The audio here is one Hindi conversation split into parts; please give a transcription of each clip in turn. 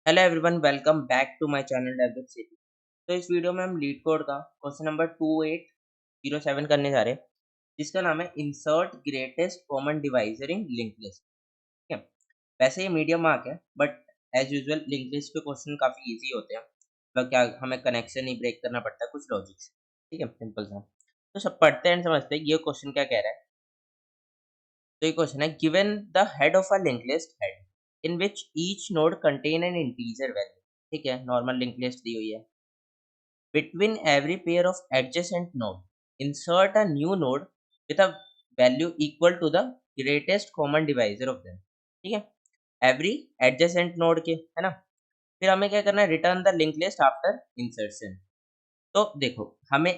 Hello everyone, welcome back to my channel develop city. तो इस वीडियो में हम लीड कोड का क्वेश्चन नंबर 2807 करने जा रहे हैं, जिसका नाम है insert greatest common divisor in link list. ठीक है। वैसे ये मीडियम मार्क है, but as usual link list के क्वेश्चन काफ़ी इजी होते हैं। मतलब क्या, हमें कनेक्शन ही ब्रेक करना पड़ता है कुछ लॉजिक से। ठीक है, सिंपल सा। तो सब पढ़ते हैं, समझते हैं ये क्वेश्चन क्या कह रहा है। तो ये क्वेश्चन है, given the head of a link list head in which each node contain N integer value. ठीक है, नॉर्मल लिंक लिस्ट दी हुई है। Between every pair of adjacent node, insert a new node with a value equal to the greatest common divisor of them. ठीक है, every adjacent node के, है ना। फिर हमें क्या करना है, return the link list after insertion. तो देखो, हमें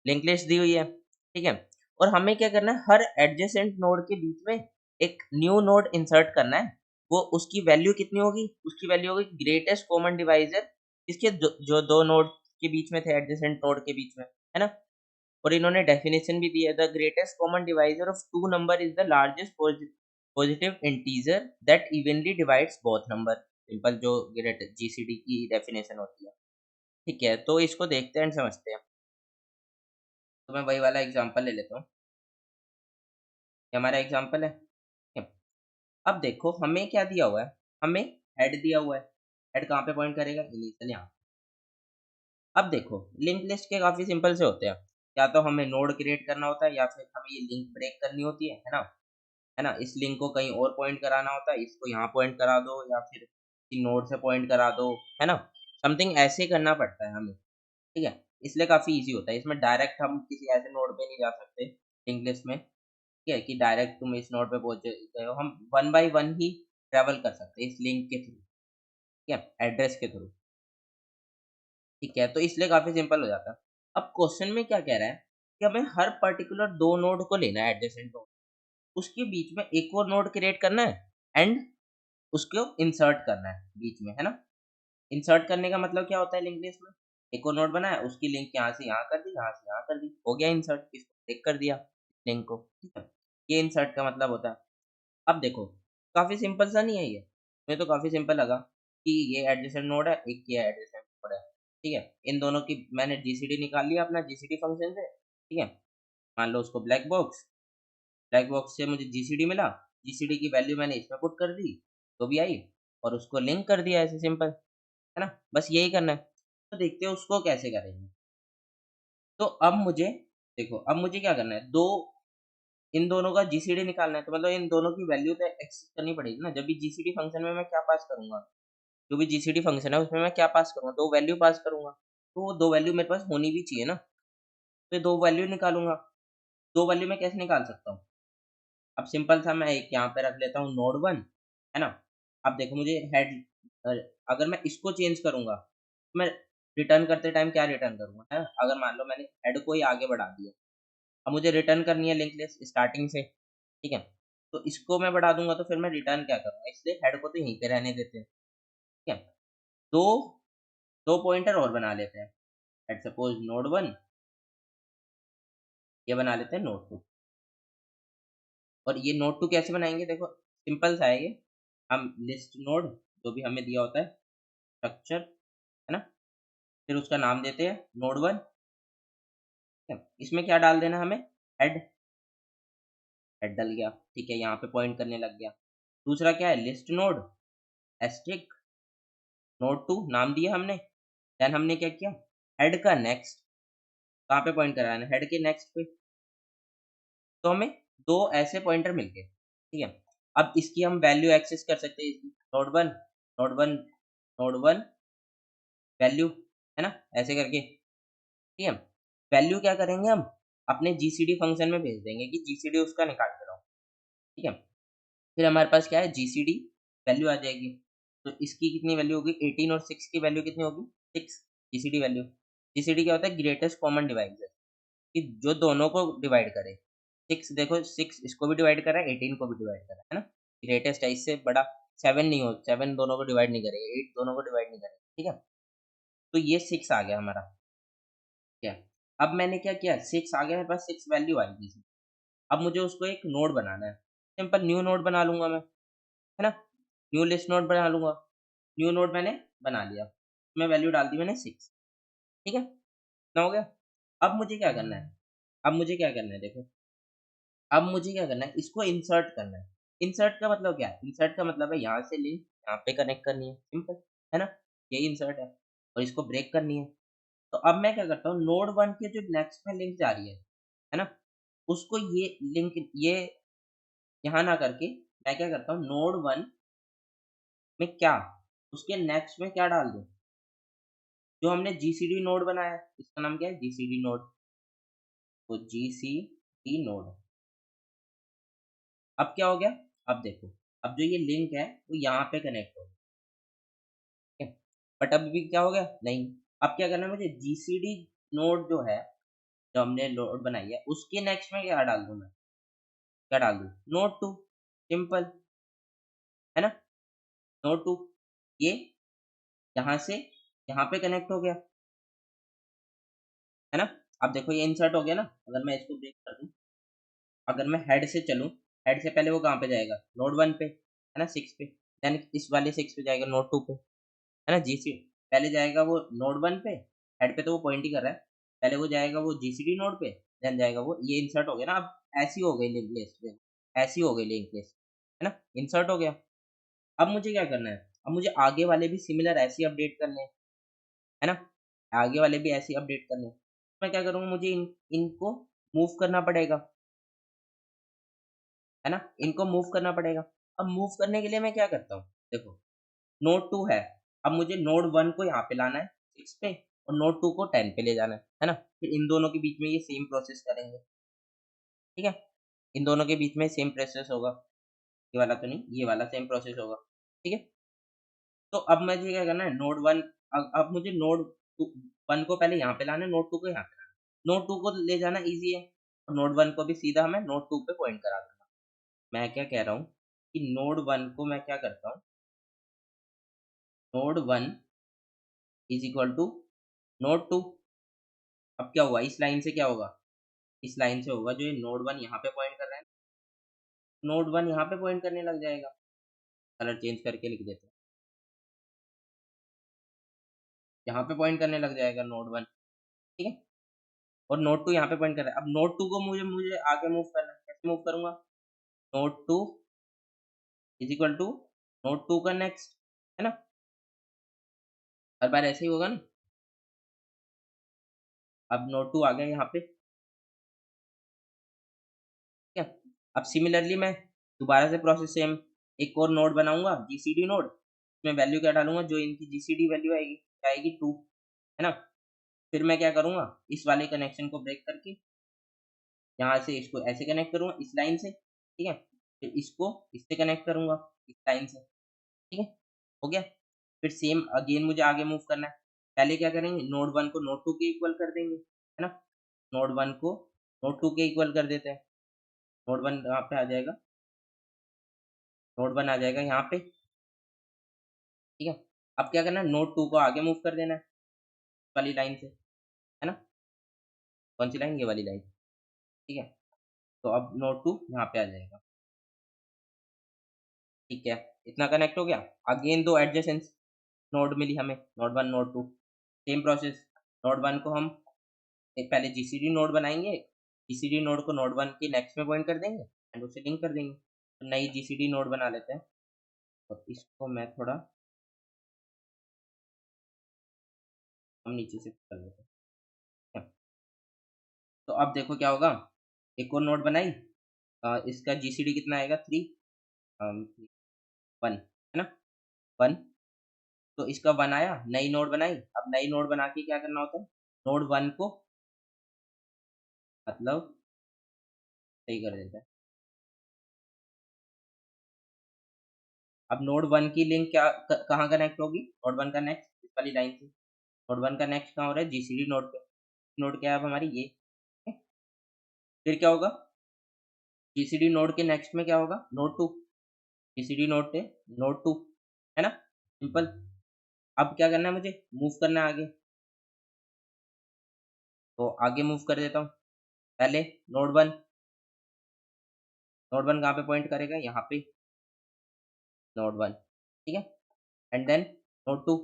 लिंक लिस्ट दी हुई है, ठीक है, और हमें क्या करना है, हर एडजेसेंट नोड के बीच में एक न्यू नोड इंसर्ट करना है। वो उसकी वैल्यू कितनी होगी, उसकी वैल्यू होगी ग्रेटेस्ट कॉमन डिवाइजर इसके जो दो नोड के बीच में थे, एडजेसेंट नोड के बीच में, है ना। और इन्होंने डेफिनेशन भी दी है, the greatest common divisor of two number is the largest positive integer that evenly divides both number. Simple जो ग्रेट जीसीडी की डेफिनेशन होती है। ठीक है, तो इसको देखते हैं, समझते हैं। तो मैं वही वाला एग्जांपल ले लेता हूँ। ये हमारा एग्जांपल है, ठीक है। अब देखो हमें क्या दिया हुआ है, हमें हेड दिया हुआ है। हेड कहाँ पे पॉइंट करेगा, इनिशियल यहाँ। अब देखो, लिंक लिस्ट के काफी सिंपल से होते हैं। या तो हमें नोड क्रिएट करना होता है, या फिर हमें ये लिंक ब्रेक करनी होती है ना। है ना, इस लिंक को कहीं और पॉइंट कराना होता है, इसको यहाँ पॉइंट करा दो, या फिर नोड से पॉइंट करा दो, है ना। समथिंग ऐसे करना पड़ता है हमें। ठीक है, इसलिए काफी इजी होता है। इसमें डायरेक्ट हम किसी ऐसे नोड पे नहीं जा सकते लिंक लिस्ट में। ठीक है, कि डायरेक्ट तुम इस नोड पे पहुंच गए हो। हम one by one he travel कर सकते हैं इस लिंक के थ्रू। ठीक है, एड्रेस के थ्रू। ठीक है, तो इसलिए काफी सिंपल हो जाता है। अब क्वेश्चन में क्या कह रहा है कि हमें हर पर्टिकुलर दो नोड को लेना है, एडजेसेंट नोड, उसके बीच में एक और नोड क्रिएट करना है, एंड उसको इंसर्ट करना है बीच में, है ना। इंसर्ट करने का मतलब क्या होता है, लिंक लिस्ट में एक और नोड बनाया, उसकी लिंक यहाँ से यहाँ कर दी, यहाँ से यहाँ कर दी, हो गया इंसर्ट। इसको टिक कर दिया लिंक को। ठीक है, ये इंसर्ट का मतलब होता है। अब देखो, काफ़ी सिंपल सा नहीं है ये? मुझे तो काफ़ी सिंपल लगा कि ये एडजेसेंट नोड है, एक ये एडजेसेंट नोड है। ठीक है, इन दोनों की मैंने जीसीडी निकाल लिया अपना जीसीडी फंक्शन से। ठीक है, मान लो उसको ब्लैक बॉक्स से मुझे जीसीडी मिला। जीसीडी की वैल्यू मैंने इसमें पुट कर दी, तो भी आई, और उसको लिंक कर दिया, ऐसे सिंपल, है ना। बस यही करना है। तो देखते हैं उसको कैसे करेंगे। तो अब मुझे देखो, अब मुझे क्या करना है, दो इन दोनों का जीसीडी निकालना है। तो मतलब इन दोनों की वैल्यू तो एक्सेस करनी पड़ेगी ना। जब भी जीसीडी फंक्शन में मैं क्या पास करूंगा, जो भी जीसीडी फंक्शन है उसमें मैं क्या पास करूंगा, दो वैल्यू पास करूंगा। तो वो दो वैल्यू मेरे पास होनी भी चाहिए ना। तो दो वैल्यू निकालूंगा। दो वैल्यू मैं कैसे निकाल सकता हूँ। अब सिंपल सा, मैं एक यहाँ पे रख लेता हूँ नोड वन, है ना। अब देखो मुझे हेड, अगर मैं इसको चेंज करूंगा तो मैं रिटर्न करते टाइम क्या रिटर्न करूंगा, है ना? अगर मान लो मैंने हेड को ही आगे बढ़ा दिया, अब मुझे रिटर्न करनी है लिंक लिस्ट स्टार्टिंग से। ठीक है, तो इसको मैं बढ़ा दूंगा, तो फिर मैं रिटर्न क्या करूंगा, इसलिए हेड को तो यहीं पे रहने देते हैं। ठीक है, दो दो पॉइंटर और बना लेते हैं। लेट्स सपोज नोड वन, ये बना लेते हैं नोड टू। और ये नोड टू कैसे बनाएंगे, देखो सिंपल सा है ये। हम लिस्ट नोड, जो भी हमें दिया होता है स्ट्रक्चर, है ना, फिर उसका नाम देते हैं नोड वन। ठीक है, इसमें क्या डाल देना हमें, हेड। हेड डल गया, ठीक है, यहाँ पे पॉइंट करने लग गया। दूसरा क्या है, list node asterisk node two, नाम दिया हमने। देन हमने क्या किया, हेड का नेक्स्ट, कहाँ पे पॉइंट कराना है, हेड के नेक्स्ट पे। तो हमें दो ऐसे पॉइंटर मिल गए। ठीक है, अब इसकी हम वैल्यू एक्सेस कर सकते हैं। Node one, node one, node one value, है ना, ऐसे करके। ठीक है, वैल्यू क्या करेंगे हम, अपने जीसीडी फंक्शन में भेज देंगे कि जीसीडी उसका निकाल के लाओ। ठीक है, फिर हमारे पास क्या है, जीसीडी वैल्यू आ जाएगी। तो इसकी कितनी वैल्यू होगी, 18, और 6 की वैल्यू कितनी होगी, 6। जीसीडी वैल्यू, जीसीडी क्या होता है, ग्रेटेस्ट कॉमन डिवाइजर, कि जो दोनों को डिवाइड करे। 6, देखो 6 इसको भी डिवाइड कर रहा है, 18 को भी डिवाइड कर रहा है ना। ग्रेटेस्ट है, इससे बड़ा 7 नहीं हो, 7 दोनों को डिवाइड नहीं करेगा, 8 दोनों को डिवाइड नहीं करेगा। ठीक है, तो ये 6 आ गया हमारा। क्या, अब मैंने क्या किया, 6 आ गया मेरे पास, 6 वैल्यू आई थी। अब मुझे उसको एक नोड बनाना है। सिंपल न्यू नोड बना लूंगा मैं, है ना। न्यू लिस्ट नोड बना लूंगा। न्यू नोड मैंने बना लिया, मैं वैल्यू डाल दी मैंने 6। ठीक है, इतना हो गया। अब मुझे क्या करना है, देखो, अब मुझे क्या करना है, इसको इंसर्ट करना है। इंसर्ट का मतलब क्या है, इंसर्ट का मतलब है यहाँ से लिंक यहाँ पे कनेक्ट करनी है, सिंपल है ना, यही इंसर्ट है। और इसको ब्रेक करनी है। तो अब मैं क्या करता हूँ, नोड 1 के जो नेक्स्ट में लिंक जा रही है ना, उसको ये लिंक ये यहाँ ना करके मैं क्या करता हूँ, नोड 1 में क्या, उसके नेक्स्ट में क्या डाल दूँ, जो हमने जीसीडी नोड बनाया है, इसका नाम क्या है, जीसीडी नोड। तो जीसीडी नोड, अब क्या हो गया, अब देखो, अब जो ये लिंक है वो यहाँ पे कनेक्ट हो गया, बट अभी भी क्या हो गया, नहीं। अब क्या करना है मुझे, जीसीडी नोड जो है, जो हमने नोड बनाई है, उसके नेक्स्ट में क्या डाल दूं मैं, क्या डाल दूं, नोड 2, सिंपल है ना, नोड 2, ये यहाँ से यहाँ पे कनेक्ट हो गया, है ना। अब देखो ये इंसर्ट हो गया ना, अगर मैं इसको ब्रेक कर दूं, अगर मैं हेड से चलूं, हेड से पहले वो कहाँ पे जाएगा, नोड 1 पे, है ना, 6 पे, यानी इस वाले 6 पे जाएगा, नोड 2 पे, है ना, जीसी पहले जाएगा वो नोड 1 पे, हेड पे तो वो पॉइंट ही कर रहा है, पहले वो जाएगा वो जीसीडी नोड पे, देन जाएगा वो, ये इंसर्ट हो गया ना, अब ऐसी हो गई लिंक लिस्ट, ऐसी हो गई लिंक लिस्ट, है ना, इंसर्ट हो गया। अब मुझे क्या करना है, अब मुझे आगे वाले भी सिमिलर ऐसे अपडेट करने हैं, है ना, आगे वाले भी ऐसे अपडेट करने हैं। मैं क्या करूँगा, मुझे इनको मूव करना पड़ेगा, है ना, इनको मूव करना पड़ेगा। अब मूव करने के लिए मैं क्या करता हूँ, देखो, नोड 2 है, अब मुझे नोड 1 को यहाँ पे लाना है 6 पे, और नोड 2 को 10 पे ले जाना है ना, फिर इन दोनों के बीच में ये सेम प्रोसेस करेंगे, ठीक है, इन दोनों के बीच में सेम प्रोसेस होगा, ये वाला तो नहीं, ये वाला सेम प्रोसेस होगा, ठीक है। तो अब मुझे क्या करना है, नोड 1, अब मुझे नोड 1 को पहले यहाँ पे लाना है, नोड 2 को यहाँ पे लाना है, नोड 2 को ले जाना ईजी है, और नोड 1 को भी सीधा मैं नोड 2 पे पॉइंट करा दूंगा। मैं क्या कह रहा हूँ कि नोड 1 को मैं क्या करता हूँ, node 1 is equal to node 2। अब क्या हुआ, इस लाइन से क्या होगा, इस लाइन से होगा, जो ये नोड 1 यहाँ पे पॉइंट कर रहा है, नोड 1 यहाँ पे पॉइंट करने लग जाएगा, कलर चेंज करके लिख देते हैं, यहाँ पे पॉइंट करने लग जाएगा नोड 1, ठीक है, और नोड 2 यहाँ पे पॉइंट कर रहा है। अब नोड 2 को मुझे मुझे आगे मूव करना है, कैसे मूव करूंगा, node 2 is equal to node 2 का नेक्स्ट, है ना, हर बार ऐसे ही होगा ना। अब नोड 2 आ गया यहाँ पे, ठीक है। अब सिमिलरली मैं दोबारा से प्रोसेस सेम, एक और नोड बनाऊंगा, जीसीडी नोड, इसमें वैल्यू क्या डालूंगा, जो इनकी जीसीडी वैल्यू आएगी क्या आएगी, 2, है ना। फिर मैं क्या करूंगा, इस वाले कनेक्शन को ब्रेक करके यहाँ से इसको ऐसे कनेक्ट करूंगा इस लाइन से, ठीक है, फिर इसको इससे कनेक्ट करूंगा इस लाइन से, ठीक है, हो गया। फिर सेम अगेन मुझे आगे मूव करना है, पहले क्या करेंगे, नोड 1 को नोड 2 के इक्वल कर देंगे, है ना, नोड 1 को नोड 2 के इक्वल कर देते हैं, नोड 1 यहाँ पे आ जाएगा, नोड 1 आ जाएगा यहाँ पे, ठीक है। अब क्या करना है, नोड 2 को आगे मूव कर देना है इस वाली लाइन से, है ना, कौन सी लाइन, ये वाली लाइन, ठीक है। तो अब नोड 2 यहाँ पे आ जाएगा, ठीक है, इतना कनेक्ट हो गया। अगेन दो एडजेसेंस नोड मिली हमें, node 1 node 2, same process, node 1 को हम एक पहले जीसीडी नोड बनाएंगे, जीसीडी नोड को नोड 1 के नेक्स्ट में पॉइंट कर देंगे एंड उसे लिंक कर देंगे, तो नई जीसीडी नोड बना लेते हैं। तो इसको मैं थोड़ा हम नीचे शिफ्ट कर लेते हैं। तो अब देखो क्या होगा, एक और नोड बनाई, इसका जीसीडी कितना आएगा, 3, 1, है ना, 1, तो इसका 1 आया, नई नोड बनाई। अब नई नोड बना के क्या करना होता है, नोड 1 को मतलब सही कर देते हैं। अब नोड 1 की लिंक क्या कहाँ कनेक्ट होगी, नोड 1 का नेक्स्ट इस वाली लाइन से, नोड 1 का नेक्स्ट कहाँ हो रहा है, जीसीडी नोड पे, नोड क्या है अब हमारी ये, ठीक है? फिर क्या होगा, जीसीडी नोड के नेक्स्ट में क्या होगा, नोड 2, जीसीडी नोड पे नोड 2, है ना, सिंपल। अब क्या करना है, मुझे मूव करना है आगे, तो आगे मूव कर देता हूँ, पहले नोड 1, नोड 1 कहाँ पे पॉइंट करेगा, यहाँ पे नोड 1, ठीक है, एंड देन नोड 2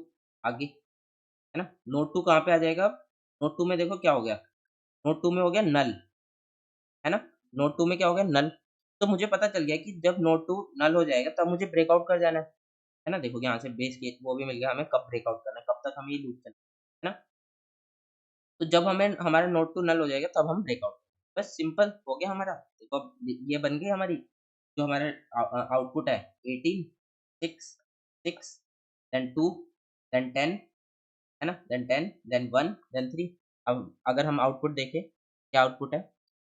आगे, है ना? नोड 2 कहाँ पे आ जाएगा अब? नोड 2 में देखो क्या हो गया? नोड 2 में हो गया नल, है ना? नोड 2 में क्या हो गया? नल। तो मुझे पता चल गया कि जब नोड 2 नल हो जाएगा तब मुझे ब्रेकआउट कर जाना है ना? देखो यहाँ से बेस केस वो भी मिल गया हमें कब ब्रेकआउट करना है, कब तक हमें ये लूप चलना है ना? तो जब हमें हमारा नोड 2 नल हो जाएगा तब हम ब्रेकआउट, बस सिंपल हो गया हमारा। देखो अब ये बन गई हमारी जो हमारा आउटपुट है 18, 6, 6, देन 2, देन 10, है ना? Then 10, then 1, then 3। अब अगर हम आउटपुट देखें, क्या आउटपुट है?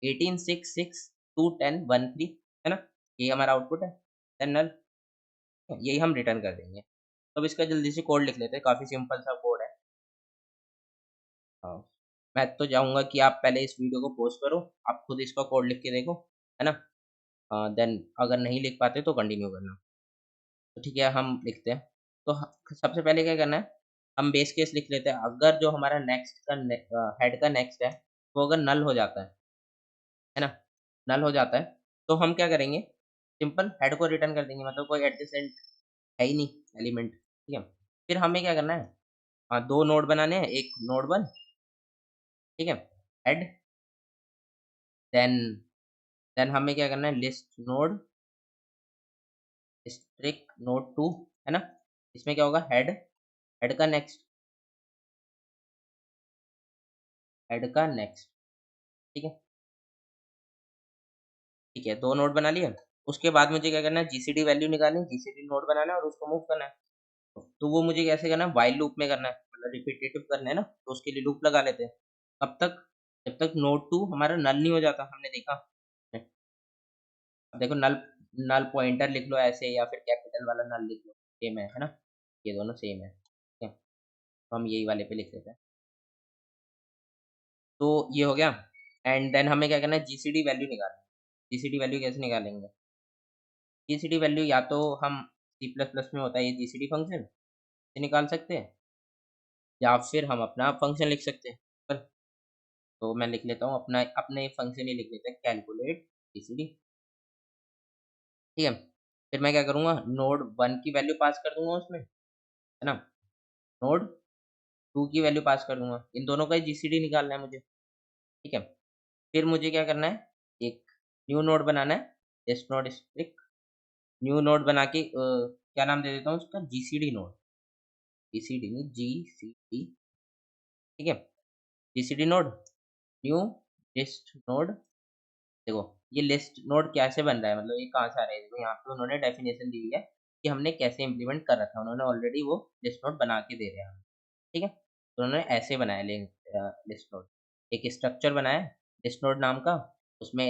18, 6, 6, 2, 10, 1, 3, है ना? ये हमारा आउटपुट है, देन नल, यही हम रिटर्न कर देंगे। तो अब इसका जल्दी से कोड लिख लेते हैं, काफ़ी सिंपल सा कोड है। हाँ, मैं तो चाहूँगा कि आप पहले इस वीडियो को पॉज़ करो, आप खुद इसका कोड लिख के देखो, है ना? देन अगर नहीं लिख पाते तो कंटिन्यू करना। तो ठीक है, हम लिखते हैं। तो ह सबसे पहले क्या करना है, हम बेस केस लिख लेते हैं। अगर जो हमारा नेक्स्ट का हेड का नेक्स्ट है, वो अगर नल हो जाता है ना? नल हो जाता है, तो हम क्या करेंगे, सिंपल हेड को रिटर्न कर देंगे, मतलब कोई एडजेसेंट है ही नहीं एलिमेंट, ठीक है? फिर हमें क्या करना है, 2 नोड बनाने हैं, एक नोड 1, ठीक है? हेड, देन हमें क्या करना है, लिस्ट नोड स्ट्रिक नोड 2, है ना? इसमें क्या होगा, हेड, हेड का नेक्स्ट, हेड का नेक्स्ट, ठीक है? ठीक है, 2 नोड बना लिए। उसके बाद मुझे क्या करना है, जीसीडी वैल्यू निकालनी है, जीसीडी नोड बनाना है और उसको मूव करना है। तो वो मुझे कैसे करना है, व्हाइल लूप में करना है, मतलब रिपीटेटिव करना है ना, तो उसके लिए लूप लगा लेते हैं। कब तक? जब तक नोड 2 हमारा नल नहीं हो जाता, हमने देखा। अब देखो नल, नल पॉइंटर लिख लो ऐसे या फिर कैपिटल वाला नल लिख लो, सेम है ना? ये दोनों सेम है, ठीक है? तो हम यही वाले पे लिख लेते हैं। तो ये हो गया, एंड देन हमें क्या करना है, जीसीडी वैल्यू निकालना है। जीसीडी वैल्यू कैसे निकालेंगे? जीसीडी वैल्यू या तो हम सी प्लस प्लस में होता है ये जीसीडी फंक्शन से निकाल सकते हैं, या फिर हम अपना फंक्शन लिख सकते हैं। पर तो मैं लिख लेता हूँ अपना, अपने फंक्शन ही लिख लेते हैं, कैलकुलेट जीसीडी, ठीक है? फिर मैं क्या करूँगा, नोड 1 की वैल्यू पास कर दूँगा उसमें, है ना? नोड 2 की वैल्यू पास कर दूँगा। इन दोनों का ही जीसीडी निकालना है मुझे, ठीक है? फिर मुझे क्या करना है, एक न्यू नोड बनाना है, टेस्ट नोड स्ट्रिक न्यू नोड बना के क्या नाम दे देता हूँ उसका, जीसीडी नोड, जीसीडी नहीं जीसीडी, ठीक है? GCD node, new list node. देखो ये लिस्ट नोड कैसे बन रहा है, मतलब ये कहाँ से आ रहा है, देखो यहाँ पे उन्होंने डेफिनेशन दी हुई है कि हमने कैसे इम्प्लीमेंट कर रखा है, उन्होंने ऑलरेडी वो लिस्ट नोड बना के दे रहे हैं हमें, ठीक है? तो उन्होंने ऐसे बनाया लिस्ट नोड, एक स्ट्रक्चर बनाया लिस्ट नोड नाम का, उसमें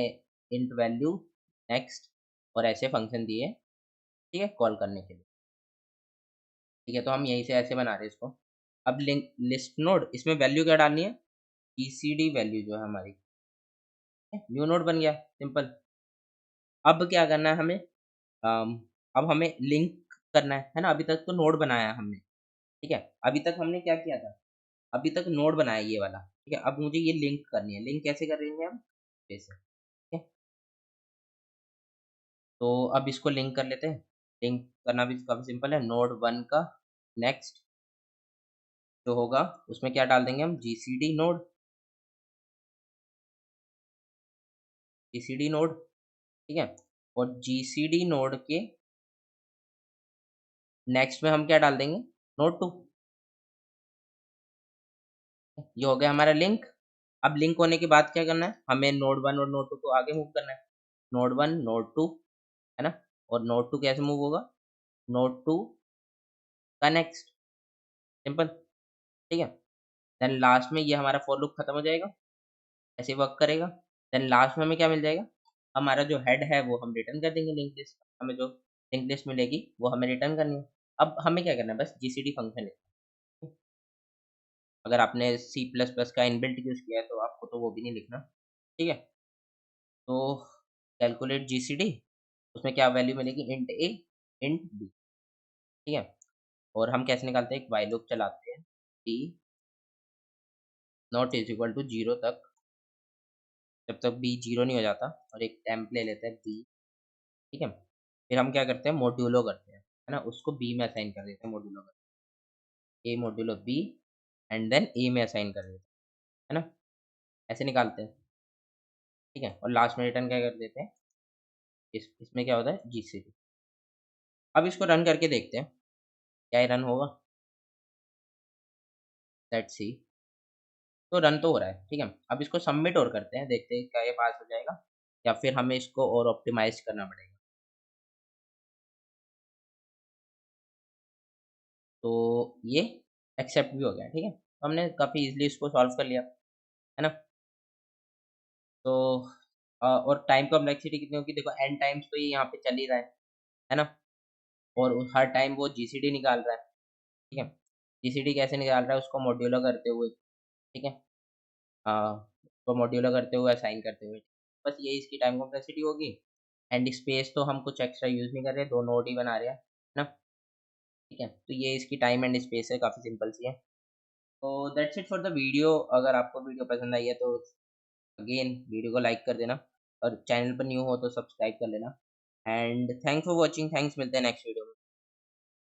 इंट वैल्यू, नेक्स्ट और ऐसे फंक्शन दिए, ठीक है, कॉल करने के लिए, ठीक है? तो हम यहीं से ऐसे बना रहे हैं इसको। अब लिंक लिस्ट नोड, इसमें वैल्यू क्या डालनी है, जीसीडी वैल्यू जो है हमारी, न्यू नोड बन गया, सिंपल। अब क्या करना है हमें, अब हमें लिंक करना है ना? अभी तक तो नोड बनाया हमने, ठीक है? अभी तक हमने क्या किया था, अभी तक नोड बनाया ये वाला, ठीक है? अब मुझे ये लिंक करनी है, लिंक कैसे करेंगे हम, जैसे, ठीक है? तो अब इसको लिंक कर लेते हैं। लिंक करना भी काफ़ी सिंपल है, नोड 1 का नेक्स्ट जो होगा उसमें क्या डाल देंगे हम, जीसीडी नोड, जीसीडी नोड, ठीक है? और जीसीडी नोड के नेक्स्ट में हम क्या डाल देंगे, नोड 2, ये हो गया हमारा लिंक। अब लिंक होने के बाद क्या करना है, हमें नोड 1 और नोड 2 को आगे मूव करना है। नोड 1, नोड 2, है ना? और नोड 2 कैसे मूव होगा, नोड 2 का नेक्स्ट, सिंपल, ठीक है? देन लास्ट में ये हमारा फॉर लूप खत्म हो जाएगा, ऐसे वर्क करेगा। देन लास्ट में हमें क्या मिल जाएगा, हमारा जो हेड है वो हम रिटर्न कर देंगे लिंक लिस्ट, हमें जो लिंक लिस्ट मिलेगी वो हमें रिटर्न करनी है। अब हमें क्या करना है, बस जीसीडी फंक्शन लिखना है। अगर आपने सी प्लस प्लस का इनबिल्ट यूज़ किया है तो आपको तो वो भी नहीं लिखना, ठीक है? तो कैलकुलेट जीसीडी, उसमें क्या वैल्यू मिलेगी, इंट ए, इंट बी, ठीक है? और हम कैसे निकालते हैं, एक व्हाइल लूप चलाते हैं, b not is equal to 0 तक, जब तक बी 0 नहीं हो जाता, और एक टेम्प ले लेते हैं बी, ठीक है? फिर हम क्या करते हैं, मॉड्यूलो करते हैं, है ना? उसको बी में असाइन कर देते हैं, मॉड्यूलो करते हैं। ए मॉड्यूलो बी एंड देन ए में असाइन कर देते हैं, है ना? ऐसे निकालते हैं, ठीक है? और लास्ट में रिटर्न क्या कर देते हैं, इसमें क्या होता है जीसीडी। अब इसको रन करके देखते हैं, क्या ये रन होगा? Let's see. तो रन तो हो रहा है, ठीक है? अब इसको सबमिट और करते हैं, देखते हैं क्या ये पास हो जाएगा या फिर हमें इसको और ऑप्टिमाइज़ करना पड़ेगा। तो ये एक्सेप्ट भी हो गया, ठीक है? तो हमने काफ़ी ईज़िली इसको सॉल्व कर लिया, है ना? तो और टाइम कॉम्प्लेक्सिटी कितनी होगी? देखो n टाइम्स तो ये यहाँ पे चल ही रहा है ना? और हर टाइम वो जीसीडी निकाल रहा है, ठीक है? जीसीडी कैसे निकाल रहा है? उसको मॉड्यूलो करते हुए, ठीक है? उसको मॉड्यूलो करते हुए, असाइन करते हुए। बस यही इसकी टाइम कॉम्प्लेक्सिटी होगी एंड स्पेस तो हम कुछ एक्स्ट्रा यूज़ नहीं कर रहे, 2 नोड ही बना रहे हैं, है ना? ठीक है? तो ये इसकी टाइम एंड स्पेस है, काफ़ी सिंपल सी है। तो that's it for the video. अगर आपको वीडियो पसंद आई है तो अगेन वीडियो को लाइक कर देना और चैनल पर न्यू हो तो सब्सक्राइब कर लेना and thanks for watching. Thanks, मिलते हैं नेक्स्ट वीडियो में।